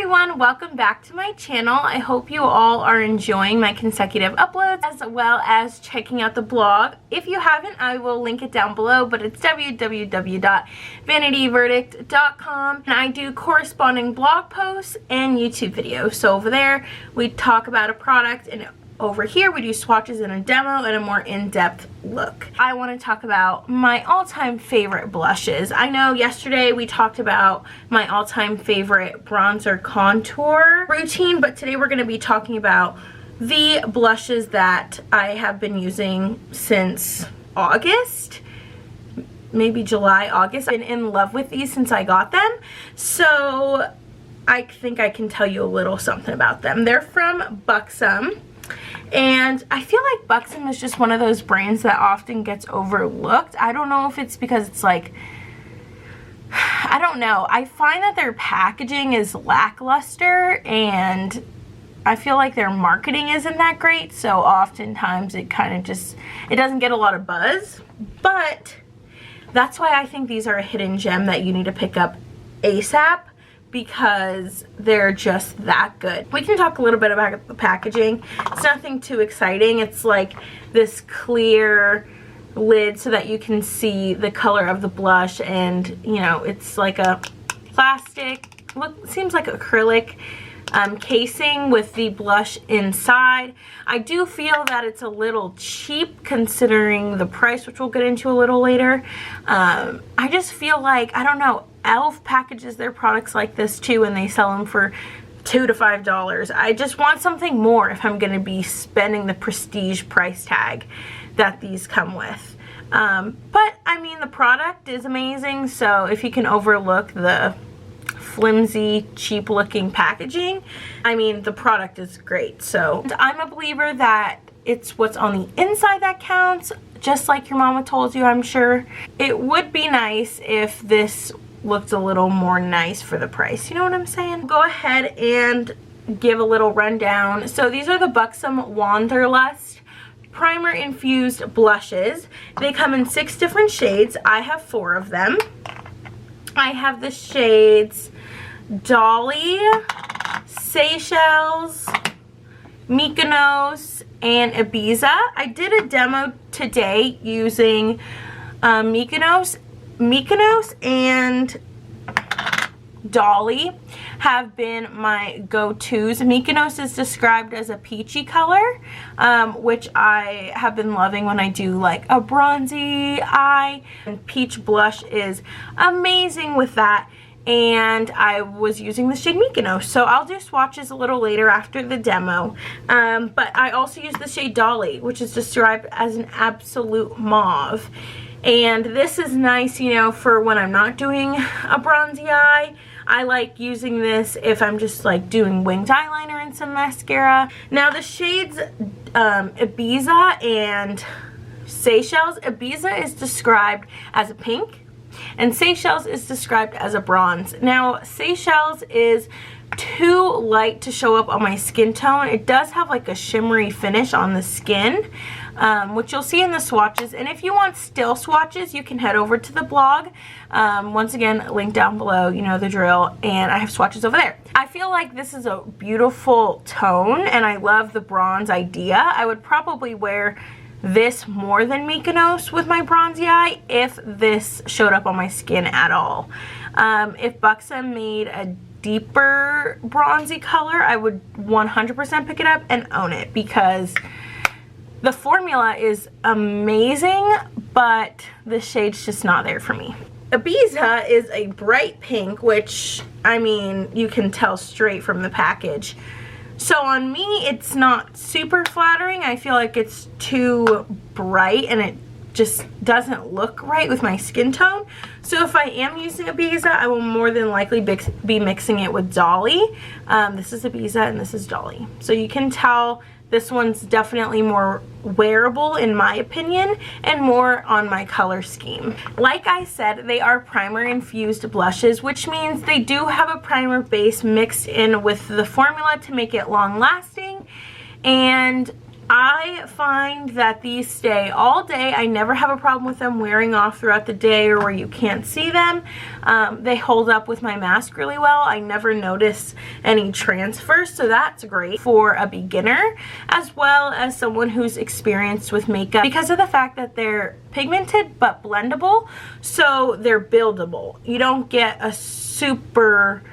everyone, welcome back to my channel. I hope you all are enjoying my consecutive uploads as well as checking out the blog. If you haven't, I will link it down below, but it's www.vanityverdict.com, and I do corresponding blog posts and YouTube videos. So over there we talk about a product, and over here we do swatches and a demo and a more in-depth look. I want to talk about my all-time favorite blushes. I know yesterday we talked about my all-time favorite bronzer contour routine, but today we're going to be talking about the blushes that I have been using since August, maybe July, August. I've been in love with these since I got them, so I think I can tell you a little something about them. They're from Buxom. And I feel like Buxom is just one of those brands that often gets overlooked. I don't know if it's because it's like, I don't know. I find that their packaging is lackluster, and I feel like their marketing isn't that great. So oftentimes it kind of just, it doesn't get a lot of buzz. But that's why I think these are a hidden gem that you need to pick up ASAP, because they're just that good. We can talk a little bit about the packaging. It's nothing too exciting. It's like this clear lid so that you can see the color of the blush, and you know, it's like a plastic, seems like acrylic casing with the blush inside. I do feel that it's a little cheap considering the price, which we'll get into a little later. I just feel like, I don't know, e.l.f. packages their products like this too, and they sell them for $2 to $5. I just want something more if I'm going to be spending the prestige price tag that these come with. But I mean, the product is amazing, so if you can overlook the flimsy, cheap looking packaging, I mean, the product is great. So I'm a believer that it's what's on the inside that counts, just like your mama told you, I'm sure. It would be nice if this looked a little more nice for the price, you know what I'm saying? Go ahead and give a little rundown. So these are the Buxom Wanderlust Primer-Infused Blushes. They come in 6 different shades. I have 4 of them. I have the shades Dolly, Seychelles, Mykonos, and Ibiza. I did a demo today using Mykonos and Dolly have been my go-tos. Mykonos is described as a peachy color, which I have been loving when I do like a bronzy eye, and peach blush is amazing with that. And I was using the shade Mykonos, so I'll do swatches a little later after the demo. But I also use the shade Dolly, which is described as an absolute mauve. And this is nice, you know, for when I'm not doing a bronzy eye. I like using this if I'm just like doing winged eyeliner and some mascara. Now the shades Ibiza and Seychelles. Ibiza is described as a pink, and Seychelles is described as a bronze. Now Seychelles is too light to show up on my skin tone. It does have like a shimmery finish on the skin, which you'll see in the swatches. And if you want still swatches, you can head over to the blog. Once again, link down below, you know the drill, and I have swatches over there. I feel like this is a beautiful tone, and I love the bronze idea. I would probably wear this more than Mykonos with my bronzy eye if this showed up on my skin at all. If Buxom made a deeper bronzy color, I would 100% pick it up and own it, because the formula is amazing, but the shade's just not there for me. Ibiza is a bright pink, which, I mean, you can tell straight from the package. So on me, it's not super flattering. I feel like it's too bright, and it just doesn't look right with my skin tone. So if I am using Ibiza, I will more than likely be mixing it with Dolly. This is Ibiza and this is Dolly. So you can tell this one's definitely more wearable in my opinion, and more on my color scheme. Like I said, they are primer infused blushes, which means they do have a primer base mixed in with the formula to make it long lasting. And I find that these stay all day. I never have a problem with them wearing off throughout the day or where you can't see them. They hold up with my mask really well. I never notice any transfers, so that's great for a beginner as well as someone who's experienced with makeup, because of the fact that they're pigmented but blendable, so they're buildable. You don't get a super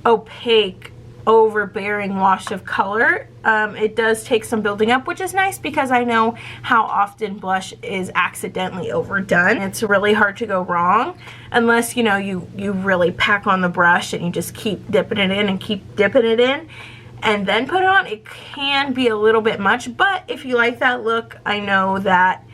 opaque, overbearing wash of color. It does take some building up, which is nice because I know how often blush is accidentally overdone. It's really hard to go wrong unless, you know, you really pack on the brush and you just keep dipping it in and keep dipping it in and then put it on. It can be a little bit much, but if you like that look, I know that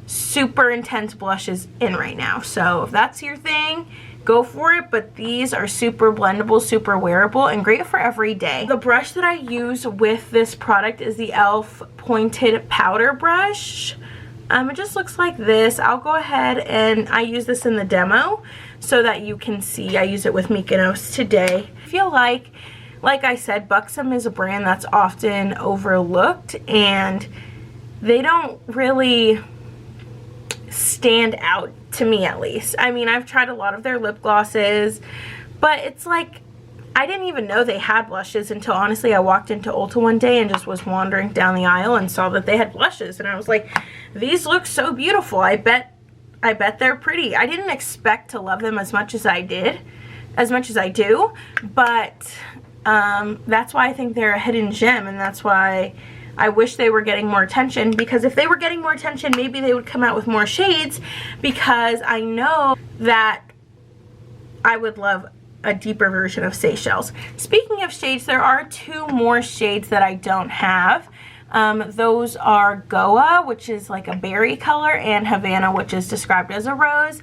super intense blush is in right now. So if that's your thing, go for it. But these are super blendable, super wearable, and great for every day. The brush that I use with this product is the e.l.f. pointed powder brush. It just looks like this. I'll go ahead and I use this in the demo so that you can see. I use it with Mykonos today. I feel like I said, Buxom is a brand that's often overlooked and they don't really stand out, to me at least. I mean, I've tried a lot of their lip glosses, but it's like I didn't even know they had blushes until honestly I walked into Ulta one day and just was wandering down the aisle and saw that they had blushes, and I was like, these look so beautiful. I bet they're pretty. I didn't expect to love them as much as I do, but that's why I think they're a hidden gem, and that's why I wish they were getting more attention, because if they were getting more attention, maybe they would come out with more shades, because I know that I would love a deeper version of Seychelles. Speaking of shades, there are 2 more shades that I don't have. Those are Goa, which is like a berry color, and Havana, which is described as a rose.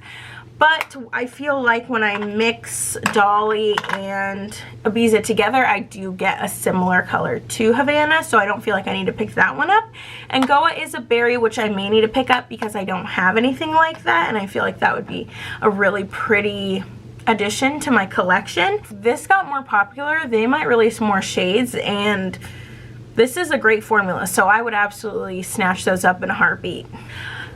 But I feel like when I mix Dolly and Ibiza together, I do get a similar color to Havana, so I don't feel like I need to pick that one up. And Goa is a berry, which I may need to pick up because I don't have anything like that, and I feel like that would be a really pretty addition to my collection. If this got more popular, they might release more shades, and this is a great formula, so I would absolutely snatch those up in a heartbeat.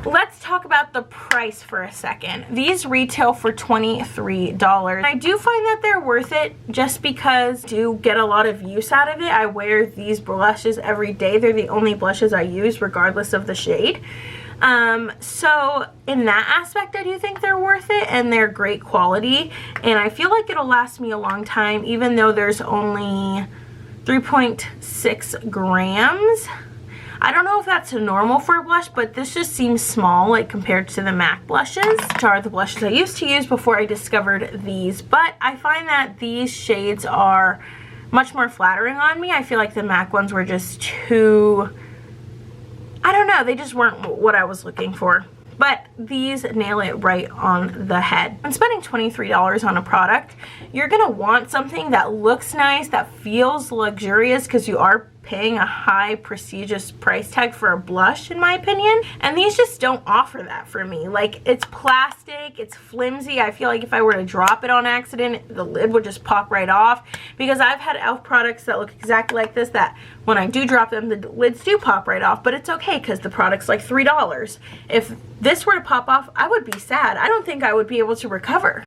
Let's talk about the price for a second. These retail for $23. I do find that they're worth it just because I do get a lot of use out of it. I wear these blushes every day. They're the only blushes I use regardless of the shade. So in that aspect, I do think they're worth it, and they're great quality, and I feel like it'll last me a long time even though there's only 3.6 grams. I don't know if that's normal for a blush, but this just seems small like compared to the MAC blushes, which are the blushes I used to use before I discovered these. But I find that these shades are much more flattering on me. I feel like the MAC ones were just too, I don't know, they just weren't what I was looking for. But these nail it right on the head. When spending $23 on a product, you're gonna want something that looks nice, that feels luxurious, because you are paying a high prestigious price tag for a blush, in my opinion, and these just don't offer that for me. Like, it's plastic, it's flimsy. I feel like if I were to drop it on accident, the lid would just pop right off, because I've had e.l.f. products that look exactly like this, that when I do drop them, the lids do pop right off, but it's okay because the product's like $3. If this were to pop off, I would be sad. I don't think I would be able to recover.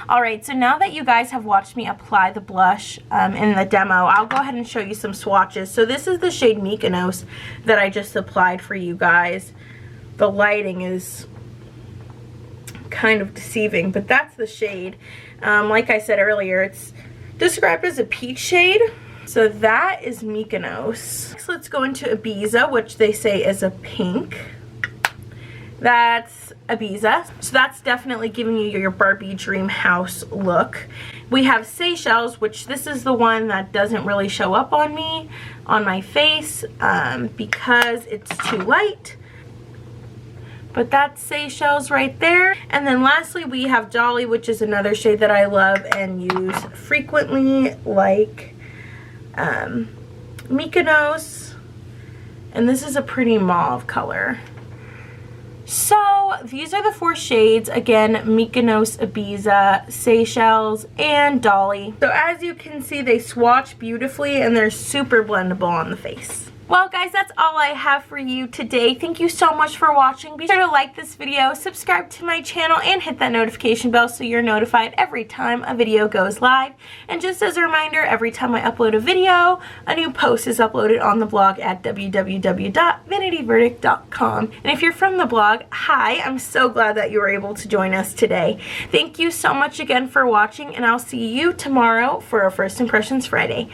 Alright, so now that you guys have watched me apply the blush in the demo, I'll go ahead and show you some swatches. So this is the shade Mykonos that I just applied for you guys. The lighting is kind of deceiving, but that's the shade. Like I said earlier, it's described as a peach shade. So that is Mykonos. Next, let's go into Ibiza, which they say is a pink. That's Ibiza. So that's definitely giving you your Barbie dream house look. We have Seychelles, which this is the one that doesn't really show up on me, on my face, because it's too light. But that's Seychelles right there. And then lastly, we have Dolly, which is another shade that I love and use frequently, like Mykonos. And this is a pretty mauve color. So these are the 4 shades. Again, Mykonos, Ibiza, Seychelles, and Dolly. So as you can see, they swatch beautifully and they're super blendable on the face. Well guys, that's all I have for you today. Thank you so much for watching. Be sure to like this video, subscribe to my channel, and hit that notification bell so you're notified every time a video goes live. And just as a reminder, every time I upload a video, a new post is uploaded on the blog at www.vanityverdict.com. And if you're from the blog, hi, I'm so glad that you were able to join us today. Thank you so much again for watching, and I'll see you tomorrow for our First Impressions Friday.